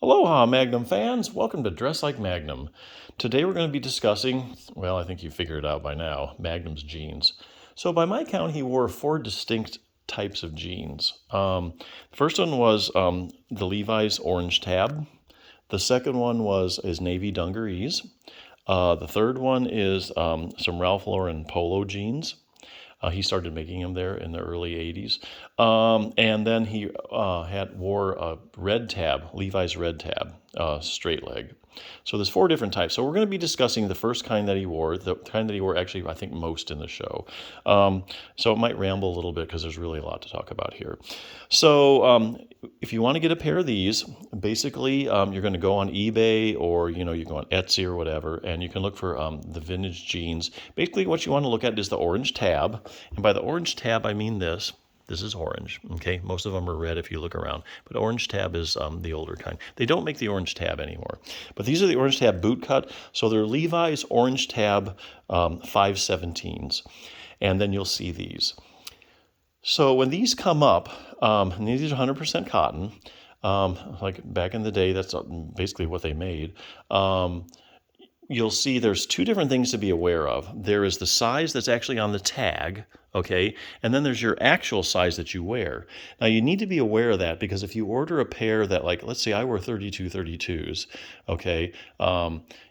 Aloha, Magnum fans. Welcome to Dress Like Magnum. Today we're going to be discussing, well, I think you figured it out by now, Magnum's jeans. So by my count, he wore four distinct types of jeans. The first one was the Levi's orange tab. The second one was his navy dungarees. The third one is some Ralph Lauren polo jeans. He started making them there in the early 80s. And then he wore a red tab, Levi's red tab, straight leg. So there's four different types. So we're going to be discussing the first kind that he wore, the kind that he wore actually, I think, most in the show. So it might ramble a little bit because there's really a lot to talk about here. So if you want to get a pair of these, basically you're going to go on eBay or, you go on Etsy or whatever, and you can look for the vintage jeans. Basically what you want to look at is the orange tab. And by the orange tab, I mean this. This is orange, okay? Most of them are red if you look around, but orange tab is the older kind. They don't make the orange tab anymore, but these are the orange tab boot cut. So they're Levi's orange tab 517's, and then you'll see these. So when these come up, and these are 100% cotton, like back in the day, that's basically what they made. You'll see there's two different things to be aware of. There is the size that's actually on the tag, okay? And then there's your actual size that you wear. Now you need to be aware of that because if you order a pair that, like, let's say I wear 32s, okay?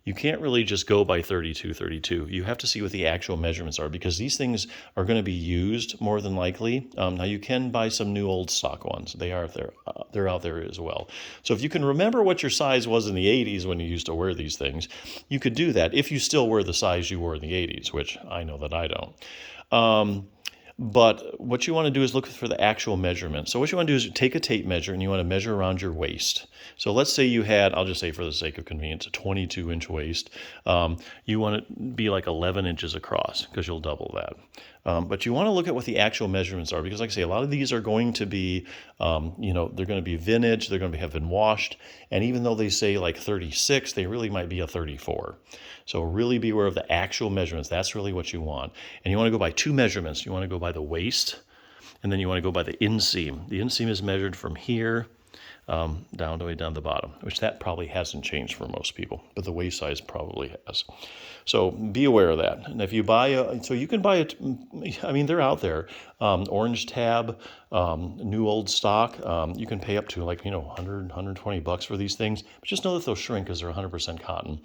You can't really just go by 32. You have to see what the actual measurements are because these things are going to be used more than likely. Now you can buy some new old stock ones. They are there. They're out there as well. So if you can remember what your size was in the 80s when you used to wear these things, you could do that if you still wear the size you wore in the 80s, which I know that I don't. But what you want to do is look for the actual measurement. So what you want to do is take a tape measure and you want to measure around your waist. So let's say you had, I'll just say for the sake of convenience, a 22-inch waist. You want it to be like 11 inches across because you'll double that. But you want to look at what the actual measurements are because, like I say, a lot of these are going to be, they're going to be vintage, they're going to have been washed, and even though they say like 36, they really might be a 34. So really be aware of the actual measurements. That's really what you want. And you want to go by two measurements. You want to go by the waist, and then you want to go by the inseam. The inseam is measured from here down the bottom, which that probably hasn't changed for most people, but the waist size probably has. So be aware of that. And if you buy so you can buy it, I mean, they're out there. Orange tab, new old stock. You can pay up to like, 100, $120 for these things, but just know that they'll shrink because they're 100% cotton.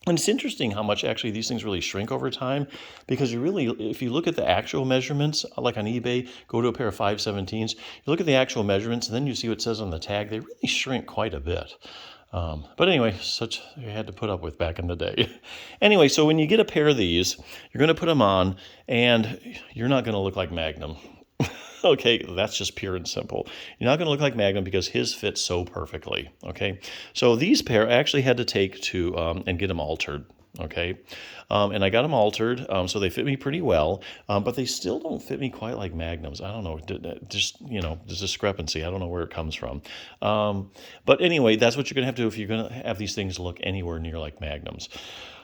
And it's interesting how much actually these things really shrink over time because if you look at the actual measurements, like on eBay, go to a pair of 517's, you look at the actual measurements and then you see what it says on the tag, they really shrink quite a bit. But anyway, such you had to put up with back in the day. Anyway, so when you get a pair of these, you're going to put them on and you're not going to look like Magnum. Okay, that's just pure and simple. You're not going to look like Magnum because his fits so perfectly, okay? So these pair I actually had to take to and get them altered, okay? And I got them altered, so they fit me pretty well, but they still don't fit me quite like Magnums. I don't know, just, there's discrepancy. I don't know where it comes from. But anyway, that's what you're going to have to do if you're going to have these things look anywhere near like Magnums.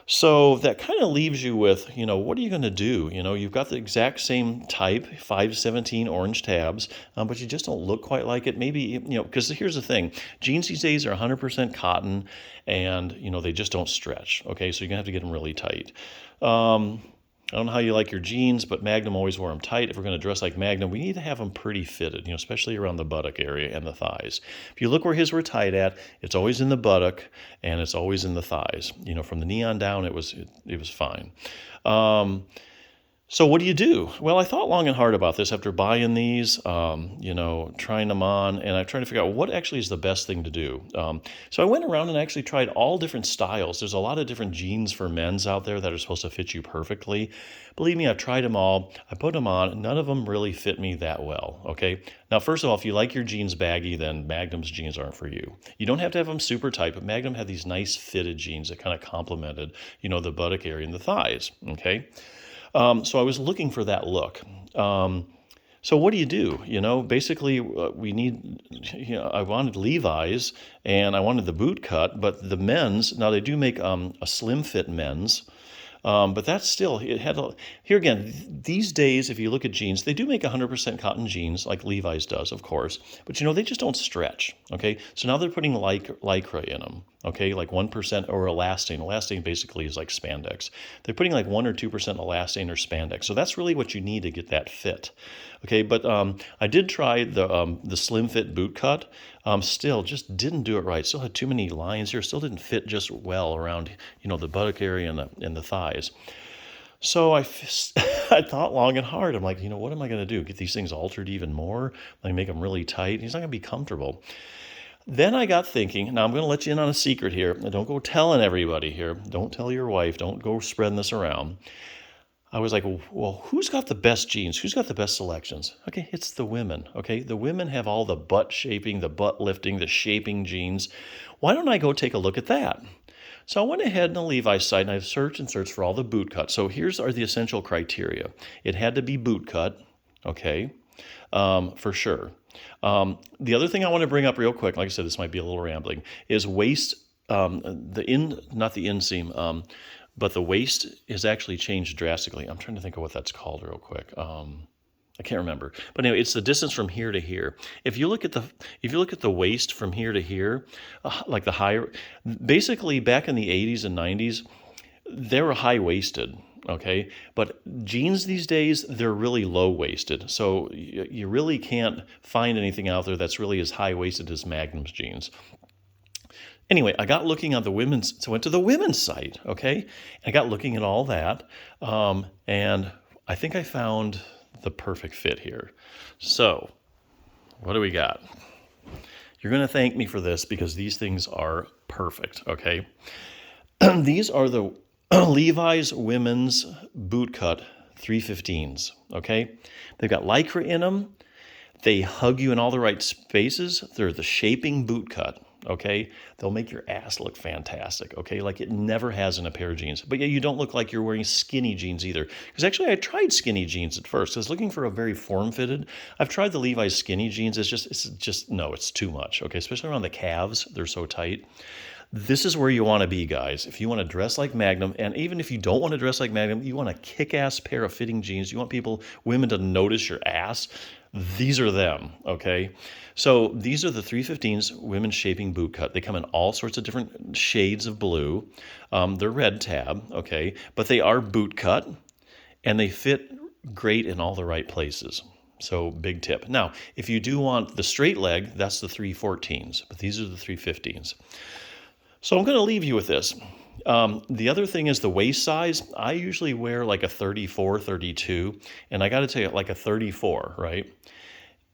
So that kind of leaves you with, what are you going to do? You've got the exact same type, 517 orange tabs, but you just don't look quite like it. Maybe, because here's the thing. Jeans these days are 100% cotton and, they just don't stretch. Okay, so you're going to have to get them really tight. I don't know how you like your jeans, but Magnum always wore them tight. If we're going to dress like Magnum, we need to have them pretty fitted, especially around the buttock area and the thighs. If you look where his were tight at, it's always in the buttock and it's always in the thighs. From the knee on down, it was fine. So what do you do? Well, I thought long and hard about this after buying these, trying them on, and I'm trying to figure out what actually is the best thing to do. So I went around and actually tried all different styles. There's a lot of different jeans for men's out there that are supposed to fit you perfectly. Believe me, I've tried them all. I put them on. None of them really fit me that well, okay? Now, first of all, if you like your jeans baggy, then Magnum's jeans aren't for you. You don't have to have them super tight, but Magnum had these nice fitted jeans that kind of complemented, the buttock area and the thighs, okay? So I was looking for that look. So what do you do? Basically we need, I wanted Levi's and I wanted the boot cut, but the men's, now they do make a slim fit men's. But that's still, it had, here again, these days, if you look at jeans, they do make 100% cotton jeans like Levi's does, of course, but they just don't stretch, okay? So now they're putting Lycra in them, okay? Like 1% or elastane. Elastane basically is like spandex. They're putting like 1 or 2% elastane or spandex. So that's really what you need to get that fit, okay? But I did try the slim fit boot cut. Still just didn't do it right. Still had too many lines here. Still didn't fit just well around, the buttock area and the thighs. So I thought long and hard. I'm like, what am I going to do? Get these things altered even more? Like make them really tight? He's not going to be comfortable. Then I got thinking, now I'm going to let you in on a secret here. Don't go telling everybody here. Don't tell your wife. Don't go spreading this around. I was like, well, who's got the best jeans? Who's got the best selections? Okay, it's the women, okay? The women have all the butt shaping, the butt lifting, the shaping jeans. Why don't I go take a look at that? So I went ahead on the Levi's site and I searched and searched for all the boot cuts. So here's are the essential criteria. It had to be boot cut, okay, for sure. The other thing I want to bring up real quick, like I said, this might be a little rambling, is waist, not the inseam, but the waist is actually changed drastically. I'm trying to think of what that's called real quick. I can't remember, but anyway, it's the distance from here to here. If you look at the waist from here to here, like the higher, basically back in the 80s and 90s, they were high waisted. Okay, but jeans these days, they're really low waisted. So you really can't find anything out there that's really as high waisted as Magnum's jeans. Anyway, I got looking on so I went to the women's site, okay? I got looking at all that, and I think I found the perfect fit here. So, what do we got? You're going to thank me for this because these things are perfect, okay? These are the Levi's women's boot cut 315s, okay? They've got Lycra in them. They hug you in all the right spaces. They're the shaping boot cut. Okay, they'll make your ass look fantastic. Okay, like it never has in a pair of jeans. But yeah, you don't look like you're wearing skinny jeans either. Because actually, I tried skinny jeans at first. I was looking for a very form-fitted. I've tried the Levi's skinny jeans. It's too much. Okay, especially around the calves, they're so tight. This is where you want to be, guys. If you want to dress like Magnum, and even if you don't want to dress like Magnum, you want a kick-ass pair of fitting jeans. You want women to notice your ass. These are them, okay? So these are the 315s women's shaping boot cut. They come in all sorts of different shades of blue. They're red tab, okay? But they are boot cut, and they fit great in all the right places. So big tip. Now, if you do want the straight leg, that's the 314s, but these are the 315s. So I'm going to leave you with this. The other thing is the waist size. I usually wear like a 34, 32, and I got to tell you, like a 34, right?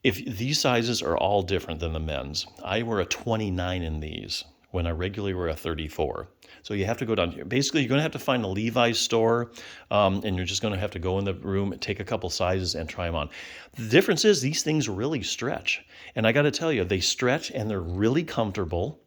If these sizes are all different than the men's, I wear a 29 in these when I regularly wear a 34. So you have to go down here. Basically, you're going to have to find a Levi's store, and you're just going to have to go in the room, take a couple sizes, and try them on. The difference is these things really stretch. And I got to tell you, they stretch and they're really comfortable.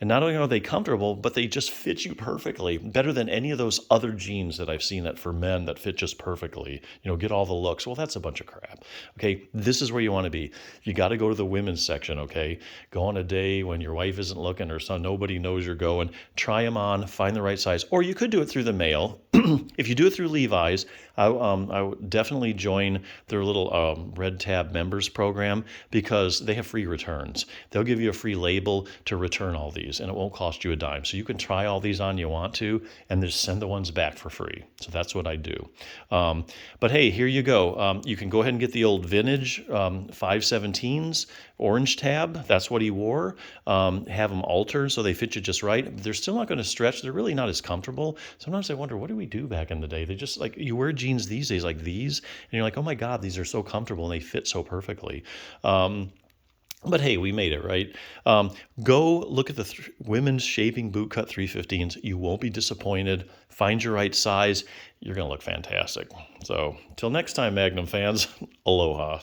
And not only are they comfortable, but they just fit you perfectly, better than any of those other jeans that I've seen that for men that fit just perfectly, get all the looks. Well, that's a bunch of crap. Okay, this is where you want to be. You got to go to the women's section, okay? Go on a day when your wife isn't looking or nobody knows you're going. Try them on, find the right size. Or you could do it through the mail. If you do it through Levi's, I would definitely join their little Red Tab members program because they have free returns. They'll give you a free label to return all these, and it won't cost you a dime. So you can try all these on you want to, and just send the ones back for free. So that's what I do. But hey, here you go. You can go ahead and get the old vintage 517's orange tab. That's what he wore. Have them altered so they fit you just right. They're still not going to stretch. They're really not as comfortable. Sometimes I wonder, what do we do back in the day? They just like, you wear jeans these days like these, and you're like, oh my God, these are so comfortable and they fit so perfectly. But hey, we made it, right? Go look at the women's shaping boot cut 315s. You won't be disappointed. Find your right size. You're going to look fantastic. So, till next time, Magnum fans, aloha.